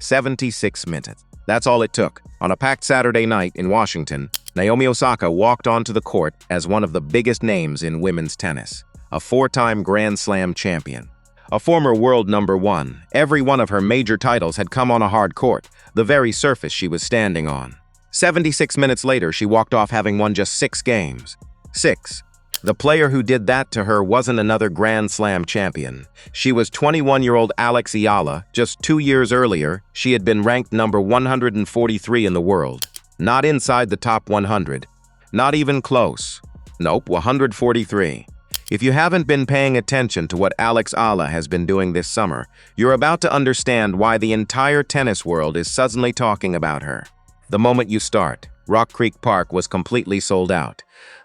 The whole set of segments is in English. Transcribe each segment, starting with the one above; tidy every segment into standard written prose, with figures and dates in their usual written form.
76 minutes. That's all it took. On a packed Saturday night in Washington, Naomi Osaka walked onto the court as one of the biggest names in women's tennis. A four-time Grand Slam champion. A former world number one. Every one of her major titles had come on a hard court, the very surface she was standing on. 76 minutes later, she walked off having won just 6 games. 6. The player who did that to her wasn't another Grand Slam champion. She was 21-year-old Eala. Just 2 years earlier, she had been ranked number 143 in the world. Not inside the top 100. Not even close. Nope, 143. If you haven't been paying attention to what Eala has been doing this summer, you're about to understand why the entire tennis world is suddenly talking about her. The moment you start, Rock Creek Park was completely sold out.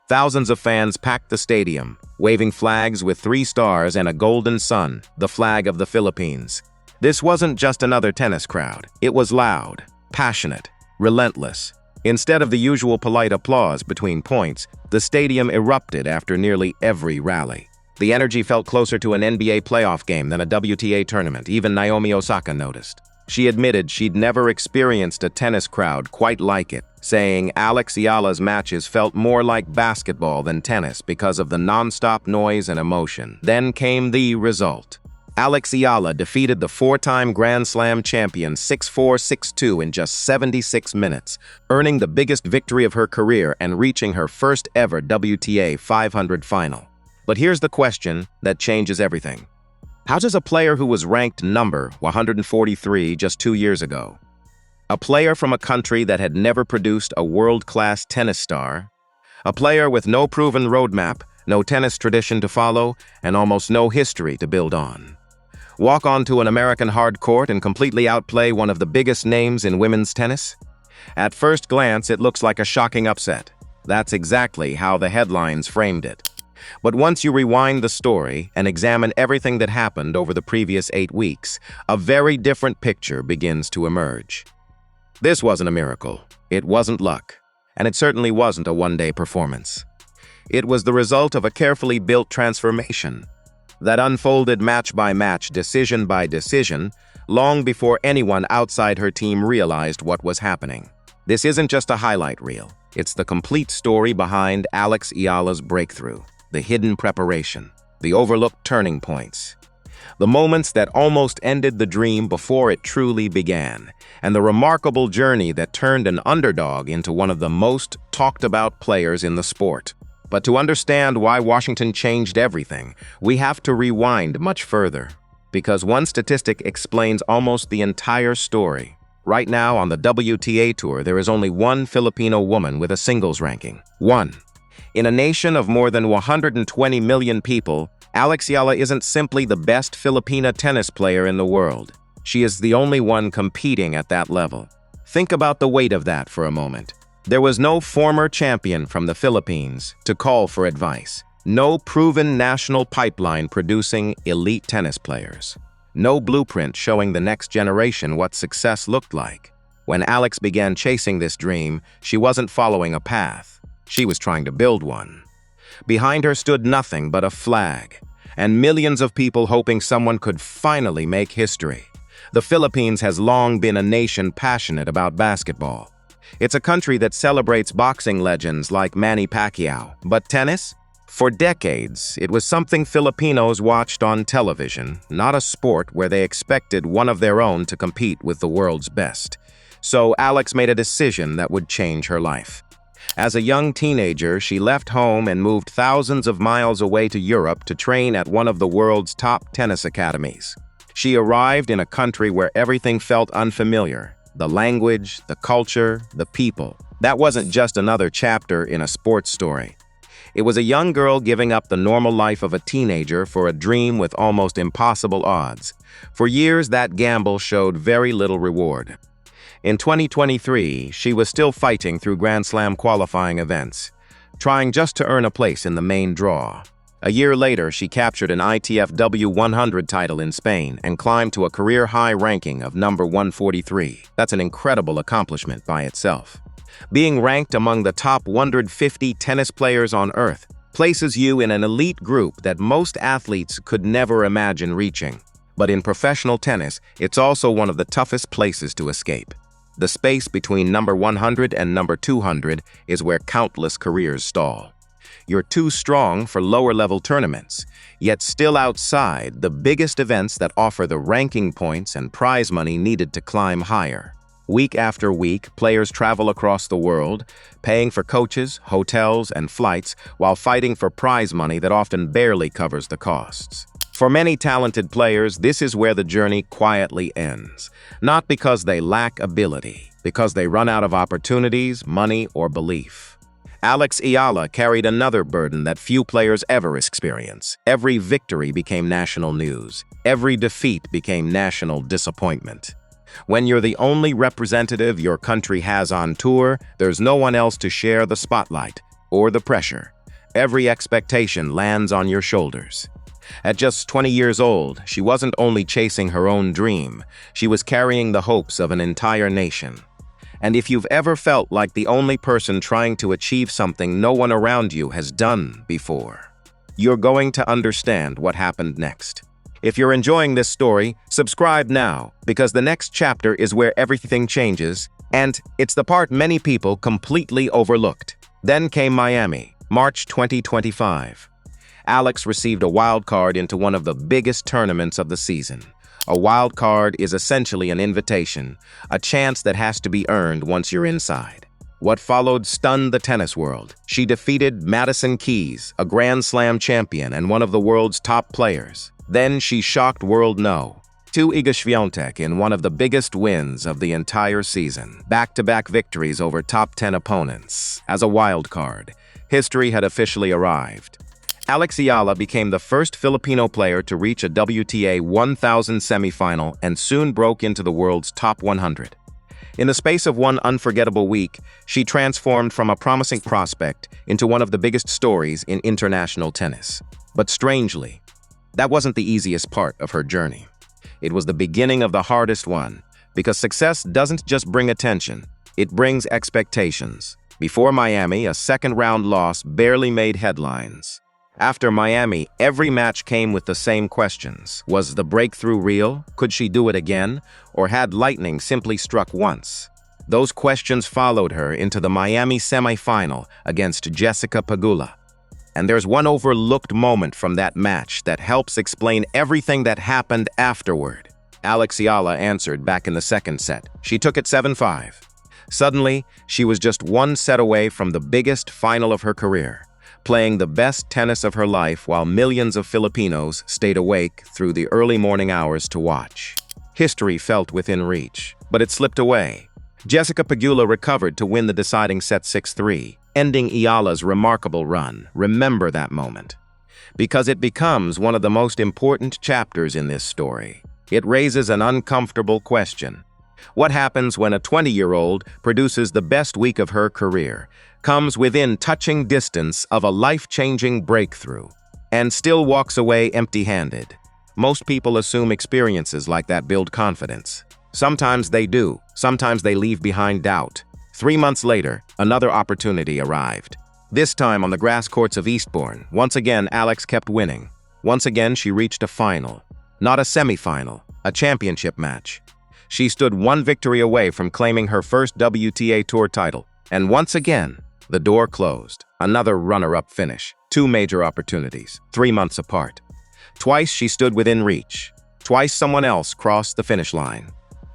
Thousands of fans packed the stadium, waving flags with 3 stars and a golden sun, the flag of the Philippines. This wasn't just another tennis crowd. It was loud, passionate, relentless. Instead of the usual polite applause between points, the stadium erupted after nearly every rally. The energy felt closer to an NBA playoff game than a WTA tournament, even Naomi Osaka noticed. She admitted she'd never experienced a tennis crowd quite like it, saying Eala's matches felt more like basketball than tennis because of the non-stop noise and emotion. Then came the result. Eala defeated the 4-time Grand Slam champion 6-4, 6-2 in just 76 minutes, earning the biggest victory of her career and reaching her first ever WTA 500 final. But here's the question that changes everything. How does a player who was ranked number 143 just 2 years ago, a player from a country that had never produced a world-class tennis star, a player with no proven roadmap, no tennis tradition to follow, and almost no history to build on, walk onto an American hard court and completely outplay one of the biggest names in women's tennis? At first glance, it looks like a shocking upset. That's exactly how the headlines framed it. But once you rewind the story and examine everything that happened over the previous 8 weeks, a very different picture begins to emerge. This wasn't a miracle, it wasn't luck, and it certainly wasn't a one-day performance. It was the result of a carefully built transformation that unfolded match by match, decision by decision, long before anyone outside her team realized what was happening. This isn't just a highlight reel, it's the complete story behind Eala's breakthrough. The hidden preparation, the overlooked turning points, the moments that almost ended the dream before it truly began, and the remarkable journey that turned an underdog into one of the most talked about players in the sport. But to understand why Washington changed everything, we have to rewind much further, because one statistic explains almost the entire story. Right now on the WTA Tour, there is only one Filipino woman with a singles ranking. One. In a nation of more than 120 million people, Eala isn't simply the best Filipina tennis player in the world. She is the only one competing at that level. Think about the weight of that for a moment. There was no former champion from the Philippines to call for advice. No proven national pipeline producing elite tennis players. No blueprint showing the next generation what success looked like. When Alex began chasing this dream, she wasn't following a path. She was trying to build one. Behind her stood nothing but a flag, and millions of people hoping someone could finally make history. The Philippines has long been a nation passionate about basketball. It's a country that celebrates boxing legends like Manny Pacquiao. But tennis? For decades, it was something Filipinos watched on television, not a sport where they expected one of their own to compete with the world's best. So Alex made a decision that would change her life. As a young teenager, she left home and moved thousands of miles away to Europe to train at one of the world's top tennis academies. She arrived in a country where everything felt unfamiliar. The language, the culture, the people. That wasn't just another chapter in a sports story. It was a young girl giving up the normal life of a teenager for a dream with almost impossible odds. For years, that gamble showed very little reward. In 2023, she was still fighting through Grand Slam qualifying events, trying just to earn a place in the main draw. A year later, she captured an ITF W100 title in Spain and climbed to a career-high ranking of number 143. That's an incredible accomplishment by itself. Being ranked among the top 150 tennis players on Earth places you in an elite group that most athletes could never imagine reaching. But in professional tennis, it's also one of the toughest places to escape. The space between number 100 and number 200 is where countless careers stall. You're too strong for lower-level tournaments, yet still outside the biggest events that offer the ranking points and prize money needed to climb higher. Week after week, players travel across the world, paying for coaches, hotels, and flights while fighting for prize money that often barely covers the costs. For many talented players, this is where the journey quietly ends. Not because they lack ability, because they run out of opportunities, money, or belief. Eala carried another burden that few players ever experience. Every victory became national news. Every defeat became national disappointment. When you're the only representative your country has on tour, there's no one else to share the spotlight or the pressure. Every expectation lands on your shoulders. At just 20 years old, she wasn't only chasing her own dream, she was carrying the hopes of an entire nation. And if you've ever felt like the only person trying to achieve something no one around you has done before, you're going to understand what happened next. If you're enjoying this story, subscribe now, because the next chapter is where everything changes, and it's the part many people completely overlooked. Then came Miami, March 2025. Alex received a wild card into one of the biggest tournaments of the season. A wild card is essentially an invitation, a chance that has to be earned once you're inside. What followed stunned the tennis world. She defeated Madison Keys, a Grand Slam champion and one of the world's top players. Then she shocked world no to Iga Swiatek in one of the biggest wins of the entire season. Back-to-back victories over top 10 opponents. As a wild card, history had officially arrived. Eala became the first Filipino player to reach a WTA 1000 semifinal and soon broke into the world's top 100. In the space of one unforgettable week, she transformed from a promising prospect into one of the biggest stories in international tennis. But strangely, that wasn't the easiest part of her journey. It was the beginning of the hardest one, because success doesn't just bring attention, it brings expectations. Before Miami, a second-round loss barely made headlines. After Miami, every match came with the same questions. Was the breakthrough real? Could she do it again? Or had lightning simply struck once? Those questions followed her into the Miami semifinal against Jessica Pegula. And there's one overlooked moment from that match that helps explain everything that happened afterward. Eala answered back in the second set. She took it 7-5. Suddenly, she was just one set away from the biggest final of her career, playing the best tennis of her life while millions of Filipinos stayed awake through the early morning hours to watch. History felt within reach, but it slipped away. Jessica Pegula recovered to win the deciding set 6-3, ending Eala's remarkable run. Remember that moment, because it becomes one of the most important chapters in this story. It raises an uncomfortable question. What happens when a 20-year-old produces the best week of her career, comes within touching distance of a life-changing breakthrough, and still walks away empty-handed? Most people assume experiences like that build confidence. Sometimes they do, sometimes they leave behind doubt. 3 months later, another opportunity arrived. This time on the grass courts of Eastbourne. Once again, Alex kept winning. Once again, she reached a final. Not a semifinal, a championship match. She stood one victory away from claiming her first WTA Tour title. And once again, the door closed. Another runner-up finish. 2 major opportunities, 3 months apart. Twice she stood within reach. Twice someone else crossed the finish line.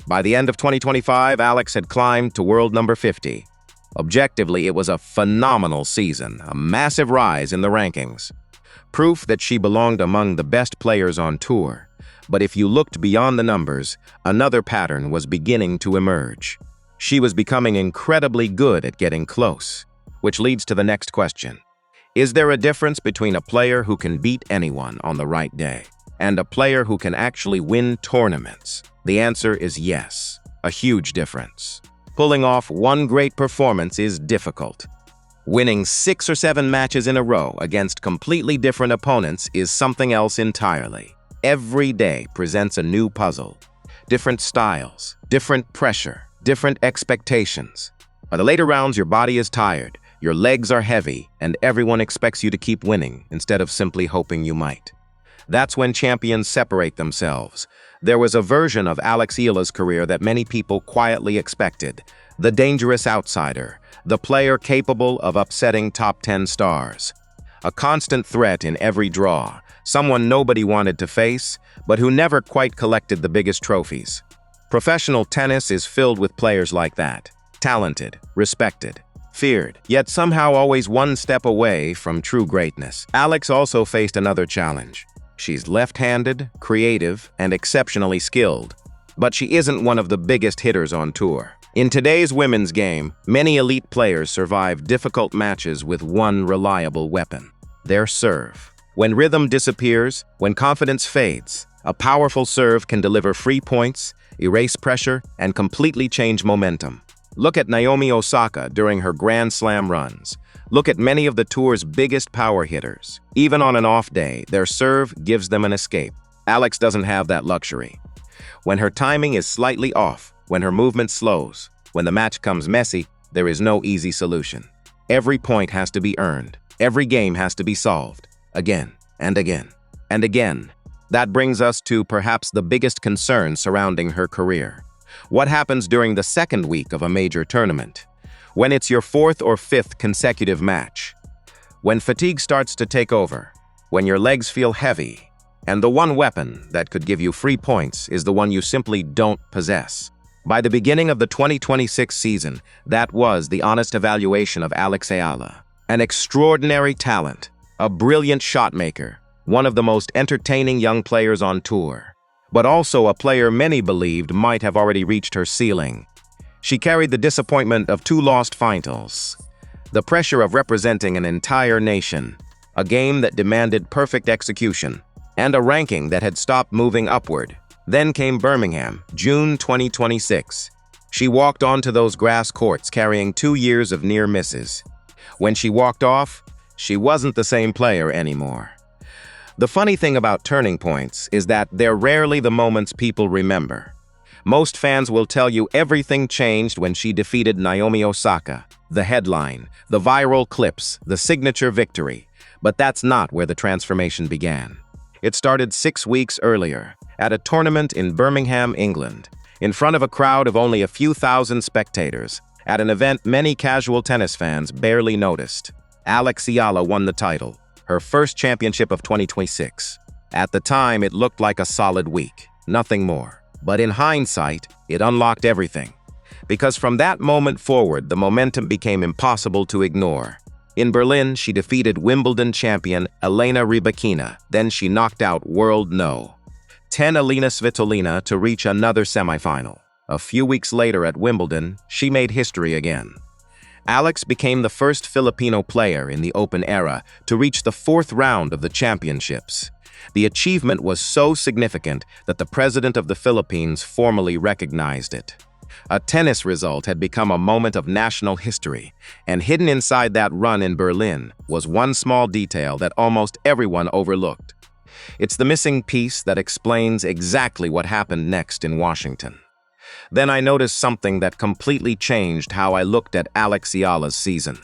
By the end of 2025, Alex had climbed to world number 50. Objectively, it was a phenomenal season, a massive rise in the rankings. Proof that she belonged among the best players on tour. But if you looked beyond the numbers, another pattern was beginning to emerge. She was becoming incredibly good at getting close, which leads to the next question. Is there a difference between a player who can beat anyone on the right day and a player who can actually win tournaments? The answer is yes, a huge difference. Pulling off one great performance is difficult. Winning 6 or 7 matches in a row against completely different opponents is something else entirely. Every day presents a new puzzle. Different styles, different pressure, different expectations. By the later rounds, your body is tired, your legs are heavy, and everyone expects you to keep winning instead of simply hoping you might. That's when champions separate themselves. There was a version of Eala's career that many people quietly expected. The dangerous outsider, the player capable of upsetting top 10 stars. A constant threat in every draw, someone nobody wanted to face, but who never quite collected the biggest trophies. Professional tennis is filled with players like that. Talented, respected, feared, yet somehow always one step away from true greatness. Eala also faced another challenge. She's left-handed, creative, and exceptionally skilled, but she isn't one of the biggest hitters on tour. In today's women's game, many elite players survive difficult matches with one reliable weapon: their serve. When rhythm disappears, when confidence fades, a powerful serve can deliver free points, erase pressure, and completely change momentum. Look at Naomi Osaka during her Grand Slam runs. Look at many of the tour's biggest power hitters. Even on an off day, their serve gives them an escape. Eala doesn't have that luxury. When her timing is slightly off, when her movement slows, when the match comes messy, there is no easy solution. Every point has to be earned. Every game has to be solved. Again, and again, and again. That brings us to perhaps the biggest concern surrounding her career. What happens during the second week of a major tournament? When it's your fourth or fifth consecutive match? When fatigue starts to take over? When your legs feel heavy? And the one weapon that could give you free points is the one you simply don't possess. By the beginning of the 2026 season, that was the honest evaluation of Eala. An extraordinary talent, a brilliant shot maker, one of the most entertaining young players on tour, but also a player many believed might have already reached her ceiling. She carried the disappointment of 2 lost finals, the pressure of representing an entire nation, a game that demanded perfect execution, and a ranking that had stopped moving upward. Then came Birmingham, June 2026. She walked onto those grass courts carrying 2 years of near misses. When she walked off, she wasn't the same player anymore. The funny thing about turning points is that they're rarely the moments people remember. Most fans will tell you everything changed when she defeated Naomi Osaka. The headline, the viral clips, the signature victory. But that's not where the transformation began. It started 6 weeks earlier, at a tournament in Birmingham, England, in front of a crowd of only a few thousand spectators, at an event many casual tennis fans barely noticed. Eala won the title, her first championship of 2026. At the time, it looked like a solid week, nothing more. But in hindsight, it unlocked everything. Because from that moment forward, the momentum became impossible to ignore. In Berlin, she defeated Wimbledon champion Elena Rybakina. Then she knocked out world no. 10 Elena Svitolina to reach another semifinal. A few weeks later at Wimbledon, she made history again. Eala became the first Filipino player in the Open era to reach the 4th round of the championships. The achievement was so significant that the president of the Philippines formally recognized it. A tennis result had become a moment of national history, and hidden inside that run in Berlin was one small detail that almost everyone overlooked. It's the missing piece that explains exactly what happened next in Washington. Then I noticed something that completely changed how I looked at Eala's season.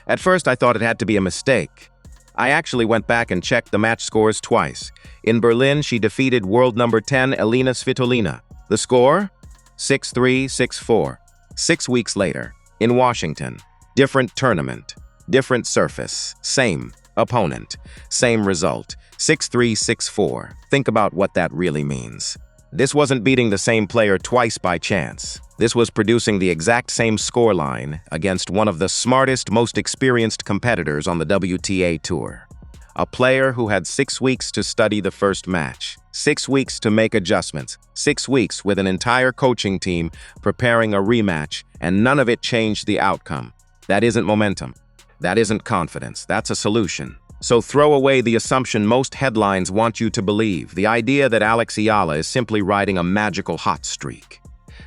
At first, I thought it had to be a mistake. I actually went back and checked the match scores twice. In Berlin, she defeated world number 10 Elena Svitolina. The score? 6-3, 6-4. 6 weeks later, in Washington, different tournament, different surface, same opponent, same result, 6-3, 6-4. Think about what that really means. This wasn't beating the same player twice by chance. This was producing the exact same scoreline against one of the smartest, most experienced competitors on the WTA tour. A player who had 6 weeks to study the first match, 6 weeks to make adjustments, 6 weeks with an entire coaching team preparing a rematch, and none of it changed the outcome. That isn't momentum. That isn't confidence. That's a solution. So throw away the assumption most headlines want you to believe, the idea that Eala is simply riding a magical hot streak.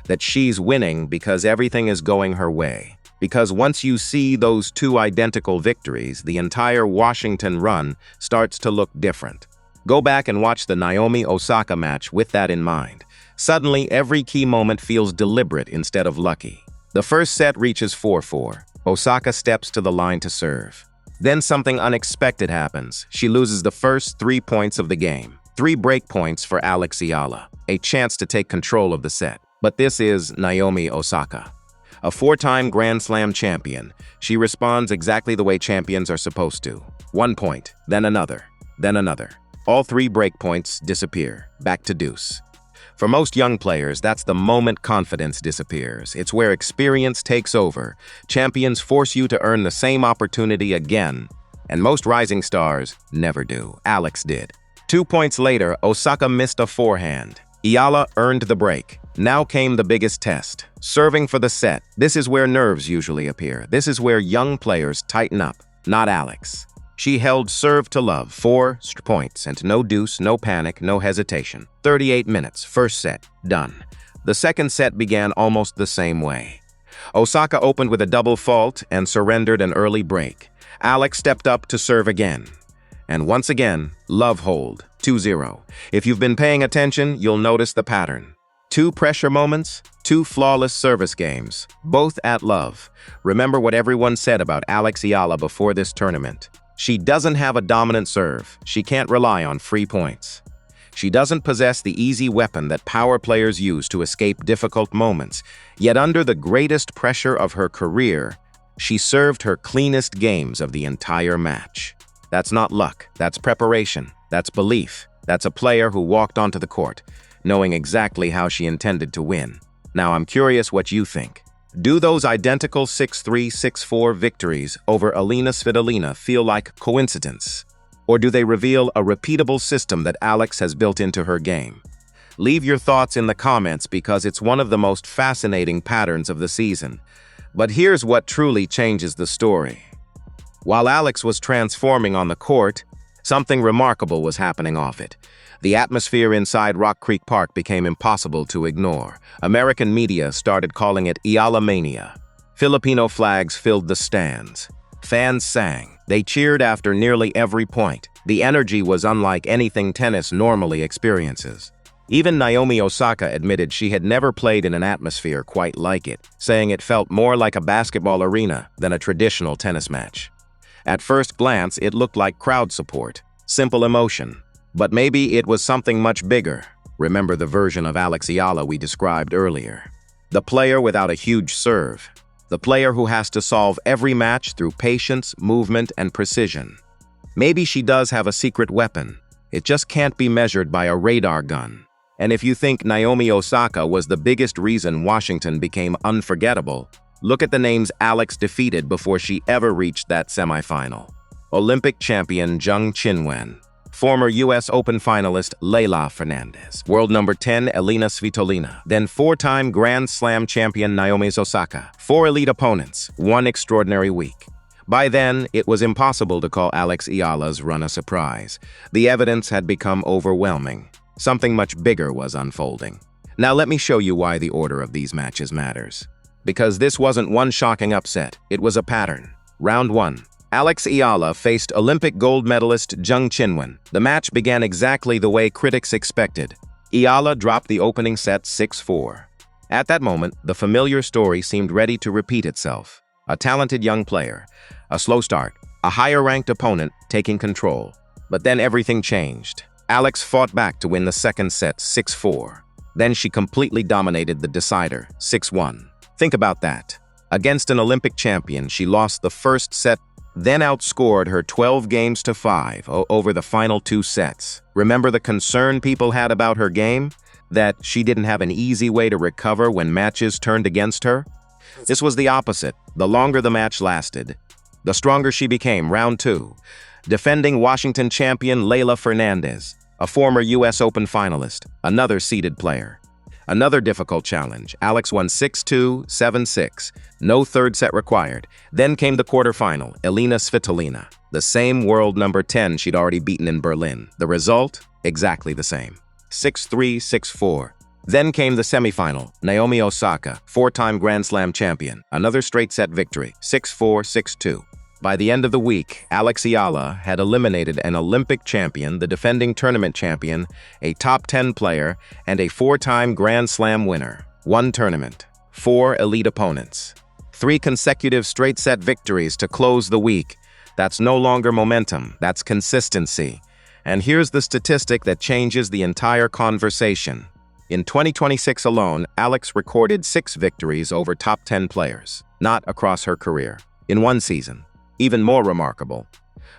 That she's winning because everything is going her way. Because once you see those 2 identical victories, the entire Washington run starts to look different. Go back and watch the Naomi Osaka match with that in mind. Suddenly, every key moment feels deliberate instead of lucky. The first set reaches 4-4. Osaka steps to the line to serve. Then something unexpected happens. She loses the first 3 points of the game. 3 break points for Alex Eala, a chance to take control of the set. But this is Naomi Osaka. A 4-time Grand Slam champion, she responds exactly the way champions are supposed to. 1 point, then another, then another. All 3 break points disappear, back to deuce. For most young players, that's the moment confidence disappears. It's where experience takes over. Champions force you to earn the same opportunity again, and most rising stars never do. Alex did. 2 points later, Osaka missed a forehand. Eala earned the break. Now came the biggest test. Serving for the set. This is where nerves usually appear. This is where young players tighten up, not Alex. She held serve to love, 4 points, and no deuce, no panic, no hesitation. 38 minutes, first set, done. The second set began almost the same way. Osaka opened with a double fault and surrendered an early break. Alex stepped up to serve again. And once again, love hold, 2-0. If you've been paying attention, you'll notice the pattern. 2 pressure moments, 2 flawless service games, both at love. Remember what everyone said about Alex Eala before this tournament. She doesn't have a dominant serve. She can't rely on free points. She doesn't possess the easy weapon that power players use to escape difficult moments. Yet under the greatest pressure of her career, she served her cleanest games of the entire match. That's not luck. That's preparation. That's belief. That's a player who walked onto the court, knowing exactly how she intended to win. Now I'm curious what you think. Do those identical 6-3, 6-4 victories over Eala Svitolina feel like coincidence? Or do they reveal a repeatable system that Alex has built into her game? Leave your thoughts in the comments because it's one of the most fascinating patterns of the season. But here's what truly changes the story. While Alex was transforming on the court, something remarkable was happening off it. The atmosphere inside Rock Creek Park became impossible to ignore. American media started calling it Eala Mania. Filipino flags filled the stands. Fans sang. They cheered after nearly every point. The energy was unlike anything tennis normally experiences. Even Naomi Osaka admitted she had never played in an atmosphere quite like it, saying it felt more like a basketball arena than a traditional tennis match. At first glance, it looked like crowd support, simple emotion. But maybe it was something much bigger. Remember the version of Alex Eala we described earlier. The player without a huge serve. The player who has to solve every match through patience, movement, and precision. Maybe she does have a secret weapon. It just can't be measured by a radar gun. And if you think Naomi Osaka was the biggest reason Washington became unforgettable, look at the names Alex defeated before she ever reached that semifinal. Olympic champion Jung Chinwen. Former U.S. Open finalist Eala Fernandez, world number 10 Eala Svitolina, then 4-time Grand Slam champion Naomi Osaka, 4 elite opponents, 1 extraordinary week. By then, it was impossible to call Alex Eala's run a surprise. The evidence had become overwhelming. Something much bigger was unfolding. Now let me show you why the order of these matches matters. Because this wasn't one shocking upset, it was a pattern. Round 1. Alex Eala faced Olympic gold medalist Jung Chinwen. The match began exactly the way critics expected. Eala dropped the opening set 6-4. At that moment, the familiar story seemed ready to repeat itself. A talented young player, a slow start, a higher-ranked opponent taking control. But then everything changed. Alex fought back to win the second set 6-4. Then she completely dominated the decider 6-1. Think about that. Against an Olympic champion, she lost the first set, then outscored her 12 games to 5 over the final 2 sets. Remember the concern people had about her game? That she didn't have an easy way to recover when matches turned against her? This was the opposite. The longer the match lasted, the stronger she became. Round 2. Defending Washington champion Eala Fernandez, a former U.S. Open finalist, another seeded player. Another difficult challenge. Alex won 6-2, 7-6. No third set required. Then came the quarterfinal, Eala Svitolina, the same world number 10 she'd already beaten in Berlin. The result? Exactly the same. 6-3, 6-4. Then came the semifinal, Naomi Osaka, 4-time Grand Slam champion. Another straight set victory, 6-4, 6-2. By the end of the week, Alex Eala had eliminated an Olympic champion, the defending tournament champion, a top 10 player, and a 4-time Grand Slam winner. 1 tournament, 4 elite opponents. 3 consecutive straight-set victories to close the week. That's no longer momentum, that's consistency. And here's the statistic that changes the entire conversation. In 2026 alone, Alex recorded 6 victories over top 10 players, not across her career, in one season. Even more remarkable,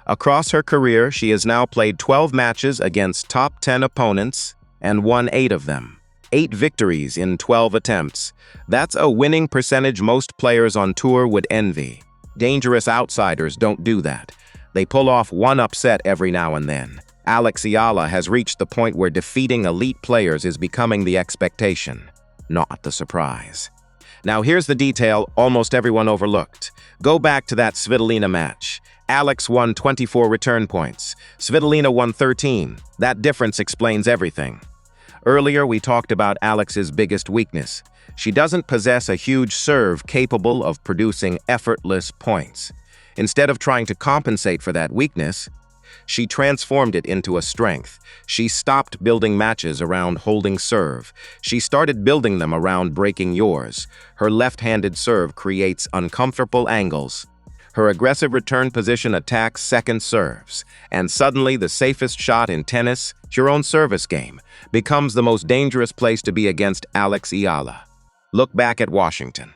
across her career, she has now played 12 matches against top 10 opponents and won 8 of them. 8 victories in 12 attempts. That's a winning percentage most players on tour would envy. Dangerous outsiders don't do that. They pull off one upset every now and then. Alex Eala has reached the point where defeating elite players is becoming the expectation, not the surprise. Now here's the detail almost everyone overlooked. Go back to that Svitolina match. Alex won 24 return points. Svitolina won 13. That difference explains everything. Earlier, we talked about Alex's biggest weakness. She doesn't possess a huge serve capable of producing effortless points. Instead of trying to compensate for that weakness, she transformed it into a strength. She stopped building matches around holding serve. She started building them around breaking yours. Her left-handed serve creates uncomfortable angles. Her aggressive return position attacks second serves. And suddenly, the safest shot in tennis, your own service game, becomes the most dangerous place to be against Alex Eala. Look back at Washington.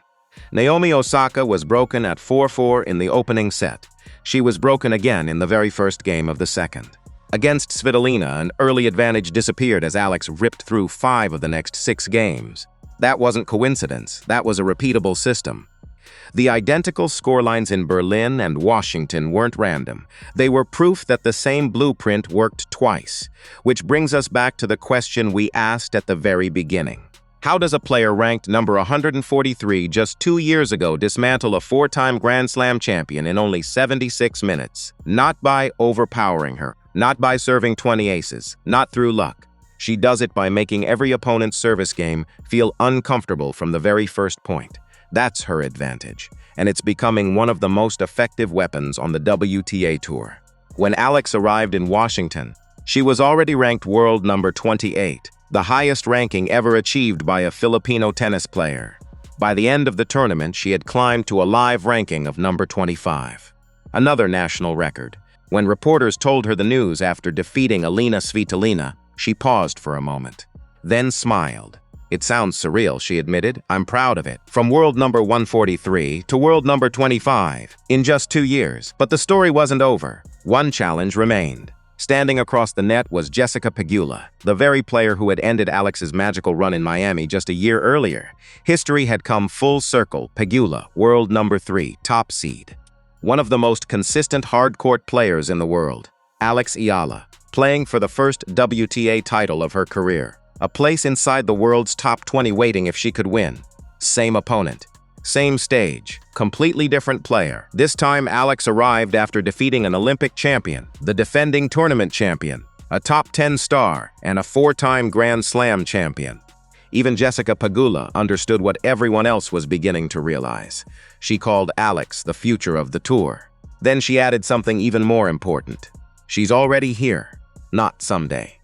Naomi Osaka was broken at 4-4 in the opening set. She was broken again in the very first game of the second. Against Svitolina, an early advantage disappeared as Alex ripped through 5 of the next 6 games. That wasn't coincidence. That was a repeatable system. The identical scorelines in Berlin and Washington weren't random. They were proof that the same blueprint worked twice, which brings us back to the question we asked at the very beginning. How does a player ranked number 143 just 2 years ago dismantle a 4-time Grand Slam champion in only 76 minutes? Not by overpowering her, not by serving 20 aces, not through luck. She does it by making every opponent's service game feel uncomfortable from the very first point. That's her advantage, and it's becoming one of the most effective weapons on the WTA Tour. When Alex arrived in Washington, she was already ranked world number 28, the highest ranking ever achieved by a Filipino tennis player. By the end of the tournament, she had climbed to a live ranking of number 25. Another national record. When reporters told her the news after defeating Elina Svitolina, she paused for a moment, then smiled. It sounds surreal, she admitted. I'm proud of it. From world number 143 to world number 25 in just 2 years. But the story wasn't over. One challenge remained. Standing across the net was Jessica Pegula, the very player who had ended Alex's magical run in Miami just a year earlier. History had come full circle. Pegula, world number 3, top seed. One of the most consistent hard-court players in the world. Alex Eala, playing for the first WTA title of her career. A place inside the world's top 20 waiting if she could win. Same opponent. Same stage. Completely different player. This time, Alex arrived after defeating an Olympic champion, the defending tournament champion, a top 10 star, and a 4-time Grand Slam champion. Even Jessica Pegula understood what everyone else was beginning to realize. She called Alex the future of the tour. Then she added something even more important. She's already here. Not someday.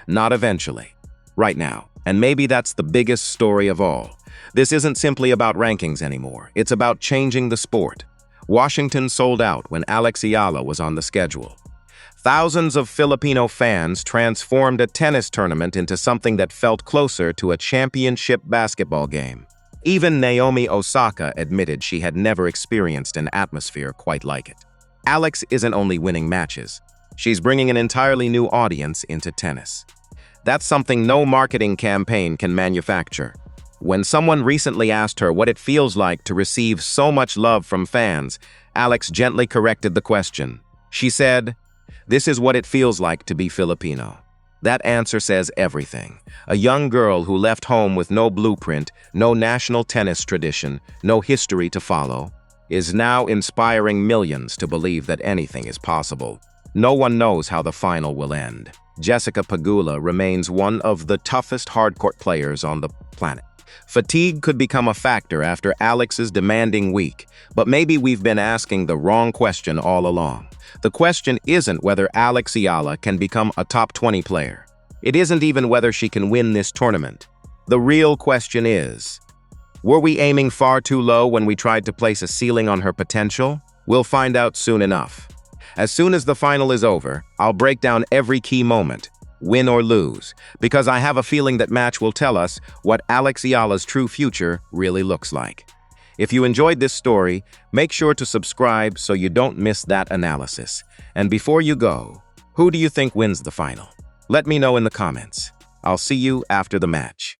Not eventually. Right now. And maybe that's the biggest story of all. This isn't simply about rankings anymore. It's about changing the sport. Washington sold out when Alex Eala was on the schedule. Thousands of Filipino fans transformed a tennis tournament into something that felt closer to a championship basketball game. Even Naomi Osaka admitted she had never experienced an atmosphere quite like it. Alex isn't only winning matches. She's bringing an entirely new audience into tennis. That's something no marketing campaign can manufacture. When someone recently asked her what it feels like to receive so much love from fans, Alex gently corrected the question. She said, "This is what it feels like to be Filipino." That answer says everything. A young girl who left home with no blueprint, no national tennis tradition, no history to follow, is now inspiring millions to believe that anything is possible. No one knows how the final will end. Jessica Pegula remains one of the toughest hardcourt players on the planet. Fatigue could become a factor after Alex's demanding week, but maybe we've been asking the wrong question all along. The question isn't whether Alex Eala can become a top 20 player. It isn't even whether she can win this tournament. The real question is, were we aiming far too low when we tried to place a ceiling on her potential? We'll find out soon enough. As soon as the final is over, I'll break down every key moment, win or lose, because I have a feeling that match will tell us what Alex Eala's true future really looks like. If you enjoyed this story, make sure to subscribe so you don't miss that analysis. And before you go, who do you think wins the final? Let me know in the comments. I'll see you after the match.